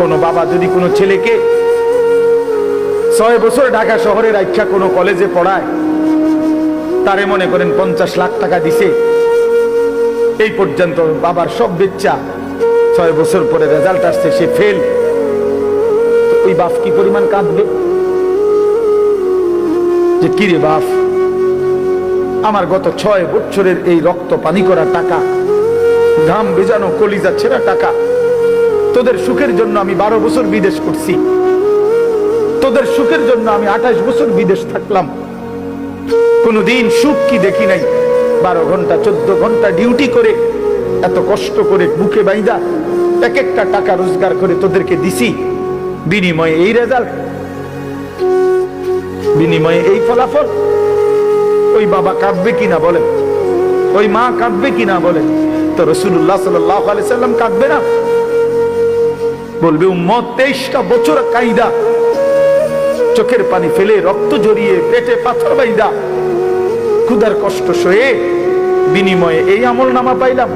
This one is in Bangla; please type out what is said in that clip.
কোন বাবা যদি কোনো ছেলেকে 6 বছর ঢাকা শহরে রাখা কোনো কলেজে পড়ায়, তারে মনে করেন 50 লাখ টাকা দিছে, এই পর্যন্ত বাবার সব বেচ্চা, 6 বছর পরে রেজাল্ট আসছে সে ফেল, ওই বাপ কি পরিমাণ কাঁদবে যে কি রে বাপ, আমার গত 6 বছরের এই রক্ত পানি করা টাকা, ঘাম ভেজানো কলিজা ছেঁড়া টাকা, তোদের সুখের জন্য আমি 12 বছর বিদেশ করছি, তোদের সুখের জন্য আমি 28 বছর বিদেশ থাকলাম, কোনদিন সুখ কি দেখি নাই। 12 ঘন্টা 14 ঘন্টা ডিউটি করে, এত কষ্ট করে বুকে বাইদা এক একটা টাকা রোজগার করে তোদেরকে দিছি, বিনিময়ে এই রেজাল্ট, বিনিময়ে এই ফলাফল। ওই বাবা কাঁদবে কিনা বলেন, ওই মা কাঁদবে কিনা বলেন? তো রাসূলুল্লাহ সাল্লাল্লাহু আলাইহি সাল্লাম কাঁদবে না? বলবে উম্মত 23টা বছর কাইদা, চোখের পানি ফেলে, রক্ত জড়িয়ে, পেটে পাথর বাইদা, ক্ষুধার কষ্ট সয়ে বিনিময়ে এই আমল নামা পাইলাম।